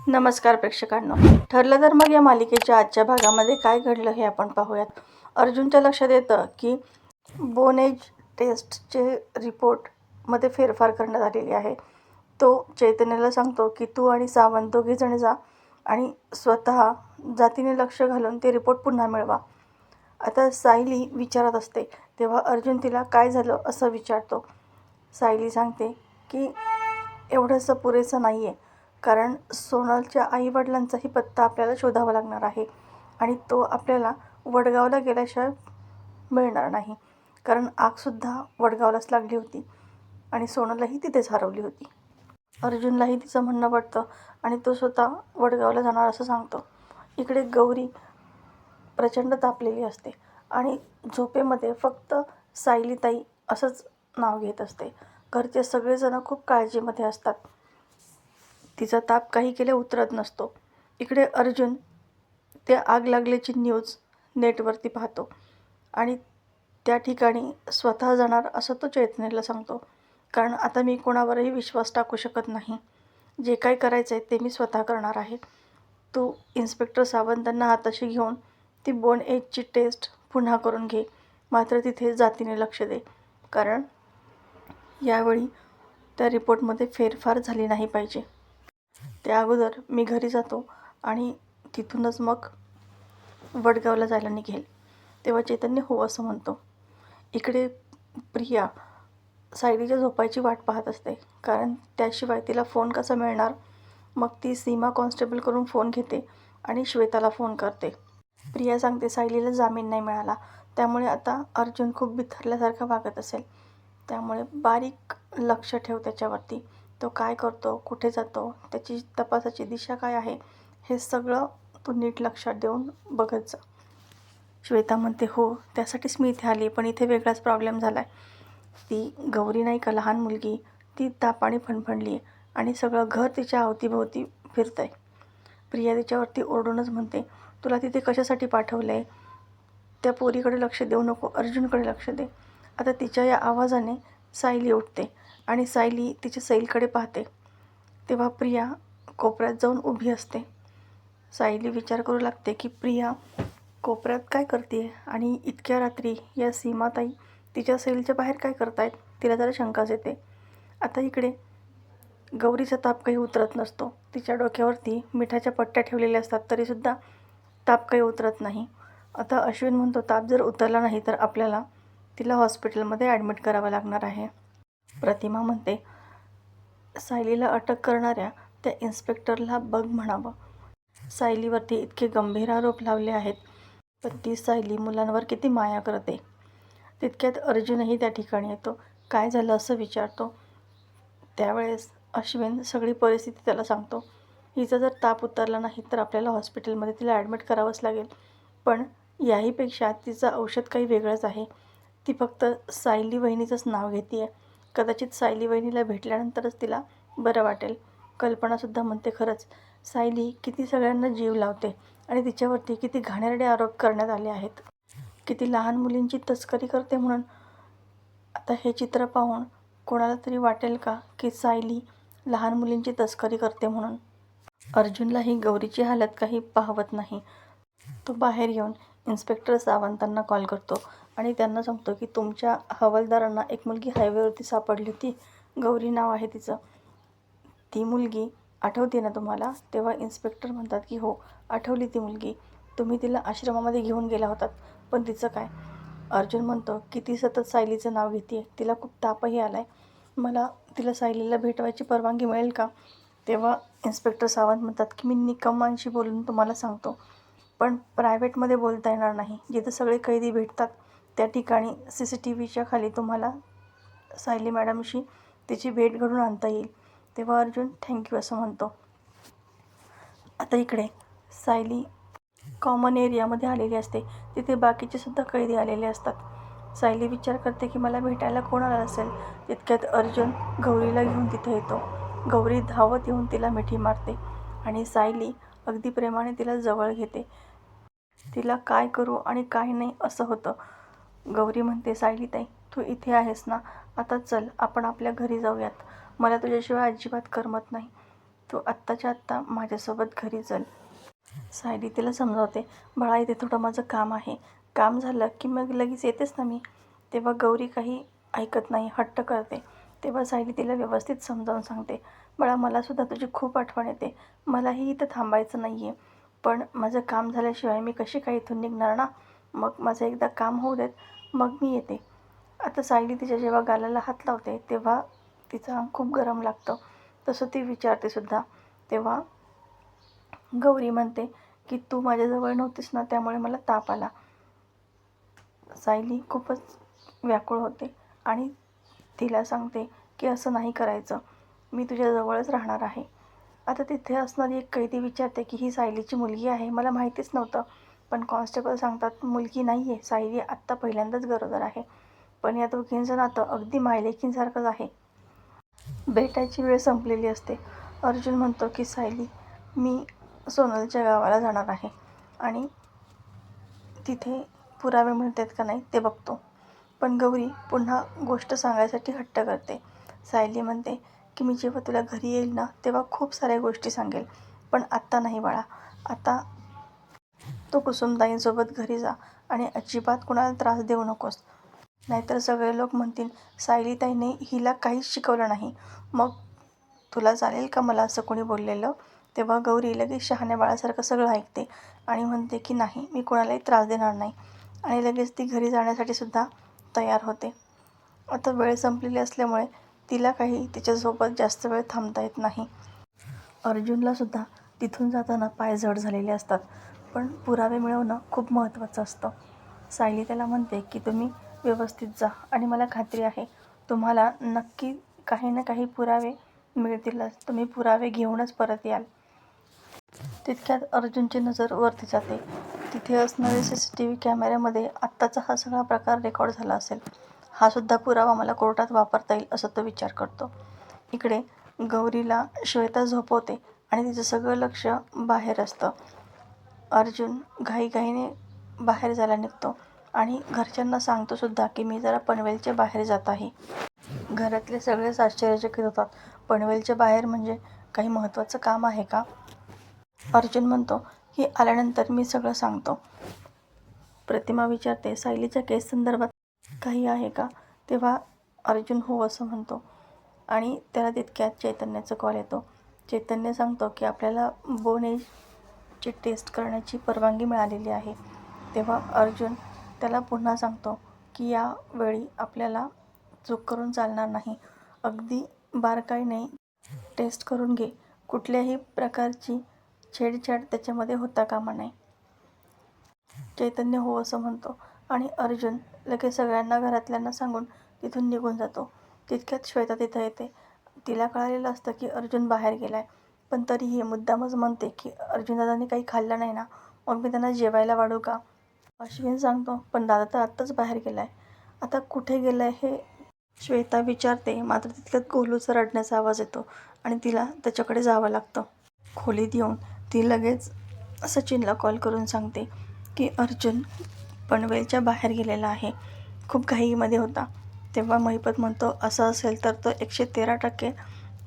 नमस्कार प्रेक्षकांनो. ठरलं तर मग या मालिकेच्या आजच्या भागामध्ये काय घडलं हे आपण पाहूयात. अर्जुनच्या लक्षात येतं की बोन एज टेस्टचे रिपोर्टमध्ये फेरफार करण्यात आलेली आहे. तो चैतन्याला सांगतो की तू आणि सावंत दोघेजण जा आणि स्वतः जातीने लक्ष घालून ते रिपोर्ट पुन्हा मिळवा. आता सायली विचारत असते तेव्हा अर्जुन तिला काय झालं असं विचारतो. सायली सांगते की एवढंसं पुरेसं नाही आहे, कारण सोनलच्या आईवडिलांचाही पत्ता आपल्याला शोधावा लागणार आहे आणि तो आपल्याला वडगावला गेल्याशिवाय मिळणार नाही, कारण आगसुद्धा वडगावलाच लागली होती आणि सोनलही तिथेच हरवली होती. अर्जुनलाही तिचं म्हणणं पडतं आणि तो स्वतः वडगावला जाणार असं सांगतो. इकडे गौरी प्रचंड तापलेली असते आणि झोपेमध्ये फक्त सायलीताई असंच नाव घेत असते. घरचे सगळेजण खूप काळजीमध्ये असतात. तिचा ताप काही केल्या उतरत नसतो. इकडे अर्जुन त्या आग लागल्याची न्यूज नेटवरती पाहतो आणि त्या ठिकाणी स्वतः जाणार असं तो चैतन्याला सांगतो, कारण आता मी कोणावरही विश्वास टाकू शकत नाही. जे काही करायचं आहे ते मी स्वतः करणार आहे. तू इन्स्पेक्टर सावंतांना हाताशी घेऊन ती बोन एजची टेस्ट पुन्हा करून घे, मात्र तिथे जातीने लक्ष दे, कारण यावेळी त्या रिपोर्टमध्ये फेरफार झाली नाही पाहिजे. त्या अगोदर मी घरी जातो आणि तिथूनच मग वडगावला जायला निघेल. तेव्हा चैतन्य हो असं म्हणतो. इकडे प्रिया सायलीच्या झोपायची वाट पाहत असते, कारण त्याशिवाय तिला फोन कसा मिळणार. मग ती सीमा कॉन्स्टेबल करून फोन घेते आणि श्वेताला फोन करते. प्रिया सांगते सायलीला जामीन नाही मिळाला, त्यामुळे आता अर्जुन खूप बिथरल्यासारखा वागत असेल, त्यामुळे बारीक लक्ष ठेव त्याच्यावरती. तो काय करतो, कुठे जातो, त्याची तपासाची दिशा काय आहे, हे सगळं तू नीट लक्षात देऊन बघत जा. श्वेता म्हणते हो, त्यासाठीच मी इथे आली, पण इथे वेगळाच प्रॉब्लेम झाला आहे. ती गौरी नाही का, लहान मुलगी, ती तापाने फणफणली आहे आणि सगळं घर तिच्या अवतीभोवती फिरतं आहे. प्रिया तिच्यावरती ओरडूनच म्हणते तुला तिथे कशासाठी पाठवलं आहे, त्या पोरीकडे लक्ष देऊ नको, अर्जुनकडे लक्ष दे. आता तिच्या या आवाजाने सायली उठते आणि सायली तिच्या सैलकडे पाहते. तेव्हा प्रिया कोपऱ्यात जाऊन उभी असते. सायली विचार करू लागते की प्रिया कोपऱ्यात काय करते आणि इतक्या रात्री या सीमाताई तिच्या सेलच्या बाहेर काय करतायत, तिला जरा शंकाच येते. आता इकडे गौरीचा ताप काही उतरत नसतो. तिच्या डोक्यावरती मिठाच्या पट्ट्या ठेवलेल्या असतात, तरीसुद्धा ताप काही उतरत नाही. आता अश्विन म्हणतो ताप जर उतरला नाही तर आपल्याला तिला हॉस्पिटलमध्ये ॲडमिट करावं लागणार आहे. प्रतिमा म्हणते सायलीला अटक करणाऱ्या त्या इन्स्पेक्टरला बघ म्हणावं. सायलीवरती इतके गंभीर आरोप लावले आहेत, पण ती सायली मुलांवर किती माया करते. तितक्यात अर्जुनही त्या ठिकाणी येतो. काय झालं असं विचारतो. त्यावेळेस अश्विन सगळी परिस्थिती त्याला सांगतो. हिचा जर ताप उतरला नाही तर आपल्याला हॉस्पिटलमध्ये तिला ॲडमिट करावंच लागेल, पण याहीपेक्षा तिचं औषध काही वेगळंच आहे. ती फक्त सायली वहिनीचंच नाव घेते आहे. कदाचित सायली वहिनीला भेटल्यानंतरच तिला बरं वाटेल. कल्पनासुद्धा म्हणते खरंच सायली किती सगळ्यांना जीव लावते आणि तिच्यावरती किती घाणेरडे आरोप करण्यात आले आहेत, किती लहान मुलींची तस्करी करते म्हणून. आता हे चित्र पाहून कोणाला तरी वाटेल का की सायली लहान मुलींची तस्करी करते म्हणून. अर्जुनलाही गौरीची हालत काही पाहवत नाही. तो बाहेर येऊन इन्स्पेक्टर सावंतांना कॉल करतो आणि त्यांना सांगतो की तुमच्या हवालदारांना एक मुलगी हायवेवरती सापडली होती, गौरी नाव आहे तिचं. ती मुलगी आठवते ना तुम्हाला. तेव्हा इन्स्पेक्टर म्हणतात की हो आठवली ती मुलगी, तुम्ही तिला आश्रमामध्ये घेऊन गेला होतात, पण तिचं काय. अर्जुन म्हणतो की ती सतत सायलीचं नाव घेते, तिला खूप तापही आला आहे, मला तिला सायलीला भेटवायची परवानगी मिळेल का. तेव्हा इन्स्पेक्टर सावंत म्हणतात की मी निकमांशी बोलून तुम्हाला सांगतो, पण प्रायव्हेटमध्ये बोलता येणार नाही. जिथं सगळे कैदी भेटतात त्या ठिकाणी CCTVच्या खाली तुम्हाला सायली मॅडमशी तिची भेट घडून आणता येईल. तेव्हा अर्जुन थँक्यू असं म्हणतो. आता इकडे सायली कॉमन एरियामध्ये आलेली असते. तिथे बाकीचे सुद्धा कैदी आलेले असतात. सायली विचार करते की मला भेटायला कोण आलं असेल. तितक्यात अर्जुन गौरीला घेऊन तिथे येतो. गौरी धावत येऊन तिला मिठी मारते आणि सायली अगदी प्रेमाने तिला जवळ घेते. तिला काय करू आणि काय नाही असं होतं. गौरी म्हणते सायलीताई तू इथे आहेस ना, आता चल आपण आपल्या घरी जाऊयात, मला तुझ्याशिवाय अजिबात करमत नाही. तू आत्ताच्या आत्ता माझ्यासोबत घरी चल. सायली तिला समजावते, बाळा इथे थोडं माझं काम आहे, काम झालं की मग लगेच येतेच ना मी. तेव्हा गौरी काही ऐकत नाही, हट्ट करते. तेव्हा सायली तिला व्यवस्थित समजावून सांगते, बाळा मलासुद्धा तुझी खूप आठवण येते, मलाही इथं थांबायचं नाही आहे, पण माझं काम झाल्याशिवाय मी कशी काय इथून निघणार ना. मग माझं एकदा काम होऊ देत, मग मी येते. आता सायली तिच्या जेव्हा गालाला हात लावते तेव्हा तिचं अंग खूप गरम लागतं. तसं ती विचारते सुद्धा. तेव्हा गौरी म्हणते की तू माझ्याजवळ नव्हतीस ना, त्यामुळे मला ताप आला. सायली खूपच व्याकुळ होते आणि तिला सांगते की असं नाही करायचं, मी तुझ्याजवळच राहणार आहे. आता तिथे असणारी एक कैदी विचारते की ही सायलीची मुलगी आहे, मला माहितीच नव्हतं. पण कॉन्स्टेबल सांगतात मुलगी नाही आहे, सायली आत्ता पहिल्यांदाच गरोदर आहे. पण या दोघींचं नातं अगदी मायलेकींसारखंच आहे. भेटायची वेळ संपलेली असते. अर्जुन म्हणतो की सायली, मी सोनलच्या गावाला जाणार आहे आणि तिथे पुरावे मिळतात का नाही ते बघतो. पण गौरी पुन्हा गोष्ट सांगायसाठी हट्ट करते. सायली म्हणते की मी जेव्हा तुला घरी येईल ना तेव्हा खूप साऱ्या गोष्टी सांगेल, पण आत्ता नाही बाळा. आता तू कुसुमताईंसोबत घरी जा आणि अजिबात कुणाला त्रास देऊ नकोस, नाहीतर सगळे लोक म्हणतील सायलीताईने हिला काहीच शिकवलं नाही. मग तुला चालेल का मला असं कोणी बोललेलं. तेव्हा गौरी लगेच शहाण्या बाळासारखं सगळं ऐकते आणि म्हणते की नाही, मी कोणालाही त्रास देणार नाही, आणि लगेच ती घरी जाण्यासाठी सुद्धा तयार होते. आता वेळ संपलेली असल्यामुळे तिला काही तिच्यासोबत जास्त वेळ थांबता येत नाही. अर्जुनला सुद्धा तिथून जाताना पाय जड झालेले असतात, पण पुरावे मिळवणं खूप महत्त्वाचं असतं. सायली त्याला म्हणते की तुम्ही व्यवस्थित जा आणि मला खात्री आहे तुम्हाला नक्की काही ना काही पुरावे मिळतीलच, तुम्ही पुरावे घेऊनच परत याल. तितक्यात अर्जुनची नजर वरती जाते. तिथे असणारे CCTV कॅमेऱ्यामध्ये आत्ताचा हा सगळा प्रकार रेकॉर्ड झाला असेल, हा सुद्धा पुरावा मला कोर्टात वापरता येईल असं तो विचार करतो. इकडे गौरीला श्वेता झोपवते आणि तिचं सगळं लक्ष बाहेर असतं. अर्जुन घाईघाईने बाहेर जायला निघतो आणि घरच्यांना सांगतो सुद्धा की मी जरा पनवेलच्या बाहेर जात आहे. घरातले सगळेच आश्चर्यचकित होतात. पनवेलच्या बाहेर म्हणजे काही महत्त्वाचं काम आहे का. अर्जुन म्हणतो की आल्यानंतर मी सगळं सांगतो. प्रतिमा विचारते सायलीच्या केस संदर्भात काही आहे का. तेव्हा अर्जुन हो असं म्हणतो आणि त्याला तितक्यात चैतन्याचा कॉल येतो. चैतन्य सांगतो की आपल्याला बोनेजची टेस्ट करण्याची परवानगी मिळालेली आहे. तेव्हा अर्जुन त्याला पुन्हा सांगतो की यावेळी आपल्याला चूक करून चालणार नाही, अगदी बारकाईने टेस्ट करून घे, कुठल्याही प्रकारची छेडछाड त्याच्यामध्ये होता कामा नये. चैतन्य हो असं म्हणतो आणि अर्जुन लगेच सगळ्यांना घरातल्यांना सांगून तिथून निघून जातो. तितक्यात श्वेता तिथं येते. तिला कळालेलं असतं की अर्जुन बाहेर गेलाय, पण तरीही मुद्दामच म्हणते की अर्जुनदादांनी काही खाल्लं नाही ना, मग मी त्यांना जेवायला वाढू का. अश्विन सांगतो पण दादा तर आत्ताच बाहेर गेलाय. आता कुठे गेलाय हे श्वेता विचारते, मात्र तितक्यात गोलूचा रडण्याचा आवाज येतो आणि तिला त्याच्याकडे जावं लागतं. खोलीत येऊन ती लगेच सचिनला कॉल करून सांगते की अर्जुन पनवेलच्या बाहेर गेलेला आहे, खूप घाईमध्ये होता. तेव्हा महिपत म्हणतो असं असेल तर तो 113%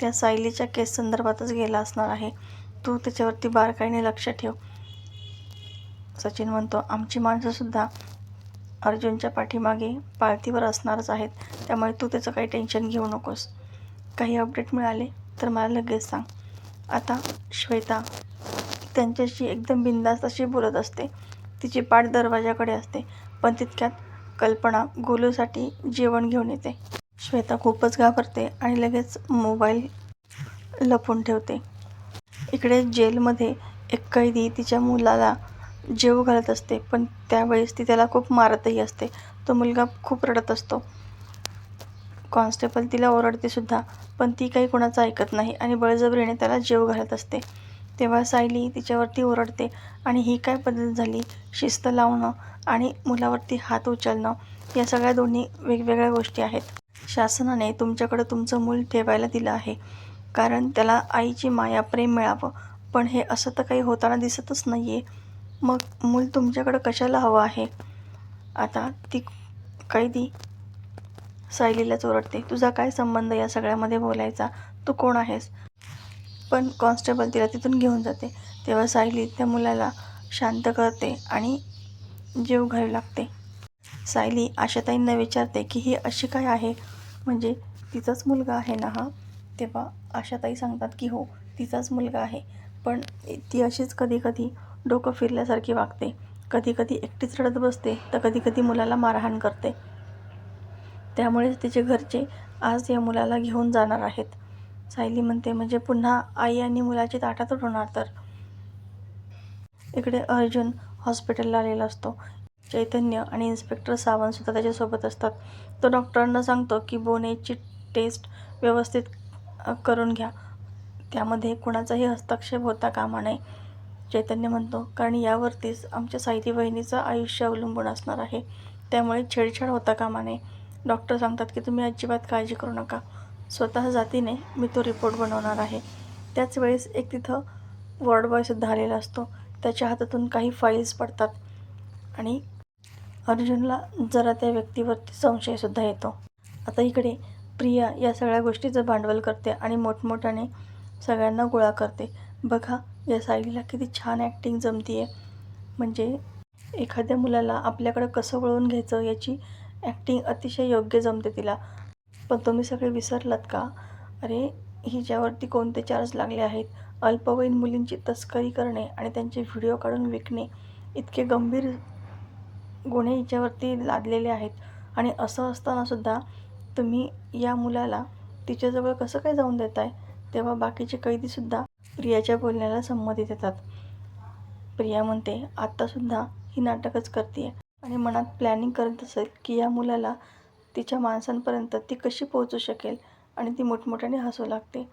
त्या सायलीच्या केस संदर्भातच गेला असणार आहे, तू त्याच्यावरती बारकाईने लक्ष ठेव. सचिन म्हणतो आमची माणसंसुद्धा अर्जुनच्या पाठीमागे पाळतीवर असणारच आहेत, त्यामुळे तू त्याचं काही टेन्शन घेऊ नकोस. काही अपडेट मिळाले तर मला लगेच सांग. आता श्वेता त्यांच्याशी एकदम बिनधास्त अशी बोलत असते. तिची पाठ दरवाजाकडे असते, पण तितक्यात कल्पना गोलूसाठी जेवण घेऊन येते. श्वेता खूपच घाबरते आणि लगेच मोबाईल लपवून ठेवते. इकडे जेलमध्ये एक कैदी तिच्या मुलाला जेवू घालत असते, पण त्यावेळेस ती त्याला खूप मारतही असते. तो मुलगा खूप रडत असतो. कॉन्स्टेबल तिला ओरडते सुद्धा, पण ती काही कुणाचं ऐकत नाही आणि बळजबरीने त्याला जेवू घालत असते. तेव्हा सायली तिच्यावरती ओरडते आणि ही काय पद्धत झाली, शिस्त लावणं आणि मुलावरती हात उचलणं, या सगळ्या दोन्ही वेगवेगळ्या गोष्टी आहेत. शासनाने तुमच्याकडं तुमचं मूल ठेवायला दिलं आहे, कारण त्याला आईची माया प्रेम मिळावं, पण हे असं तर काही होताना दिसतच नाही आहे. मग मूल तुमच्याकडं कशाला हवं आहे. आता ती कैदी सायलीलाच ओरडते, तुझा काय संबंध या सगळ्यामध्ये बोलायचा, तू कोण आहेस. पण कॉन्स्टेबल तिला तिथून घेऊन जाते. तेव्हा सायली त्या मुलाला शांत करते आणि जीव घालू लागते. सायली आशाताईंना विचारते की ही अशी काय आहे, म्हणजे तिचाच मुलगा आहे ना हा? तेव्हा आशाताई सांगतात की हो, तिचाच मुलगा आहे, पण ती अशीच कधी कधी डोकं फिरल्यासारखी वागते. कधी कधी एकटीच रडत बसते तर कधी कधी मुलाला मारहाण करते. त्यामुळेच तिचे घरचे आज या मुलाला घेऊन जाणार आहेत. सायली म्हणते म्हणजे पुन्हा आई आणि मुलाची ताटातूट होणार तर. इकडे अर्जुन हॉस्पिटलला आलेला असतो. चैतन्य आणि इन्स्पेक्टर सावंतसुद्धा त्याच्यासोबत असतात. तो डॉक्टरांना सांगतो की बोनेजची टेस्ट व्यवस्थित करून घ्या, त्यामध्ये कुणाचाही हस्तक्षेप होता कामा नये. चैतन्य म्हणतो कारण यावरतीच आमच्या सायली वहिनीचं आयुष्य अवलंबून असणार आहे, त्यामुळे छेडछाड होता कामा नये. डॉक्टर सांगतात की तुम्ही अजिबात काळजी करू नका, स्वतः जातीने मी तो रिपोर्ट बनवणार आहे. त्याच वेळेस एक तिथं वॉर्ड बॉयसुद्धा आलेला असतो. त्याच्या हातातून काही फाईल्स पडतात आणि अर्जुनला जरा त्या व्यक्तीवरती संशयसुद्धा येतो. आता इकडे प्रिया या सगळ्या गोष्टीचं भांडवल करते आणि मोठमोठ्याने सगळ्यांना गोळा करते. बघा या सायलीला किती छान ॲक्टिंग जमती आहे, म्हणजे एखाद्या मुलाला आपल्याकडं कसं वळवून घ्यायचं याची ॲक्टिंग अतिशय योग्य जमते तिला. पण तुम्ही सगळे विसरलात का? अरे हिच्यावरती कोणते चार्ज लागले आहेत? अल्पवयीन मुलींची तस्करी करणे आणि त्यांचे व्हिडिओ काढून विकणे, इतके गंभीर गुन्हे हिच्यावरती लादलेले आहेत. आणि असं असतानासुद्धा तुम्ही या मुलाला तिच्याजवळ कसं काय जाऊन देताय? तेव्हा बाकीचे कैदीसुद्धा प्रियाच्या बोलण्याला संमती देतात. प्रिया म्हणते आत्तासुद्धा ही नाटकच करते आहे आणि मनात प्लॅनिंग करत असेल की या मुलाला तिच्या माणसांपर्यंत ती कशी पोहोचू शकेल, आणि ती मोठमोठ्याने हसू लागते.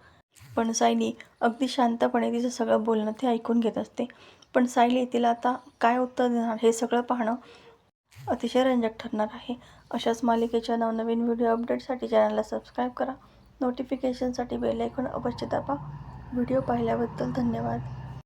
पण सायली अगदी शांतपणे तिचं सगळं बोलणं ती ऐकून घेत असते. पण सायली तिला आता काय उत्तर देणार हे सगळं पाहणं अतिशय रंजक ठरणार आहे. अशाच मालिकेच्या नवनवीन व्हिडिओ अपडेटसाठी चॅनलला सबस्क्राईब करा. नोटिफिकेशनसाठी बेल आयकॉन अवश्य दाबा. व्हिडिओ पाहिल्याबद्दल धन्यवाद.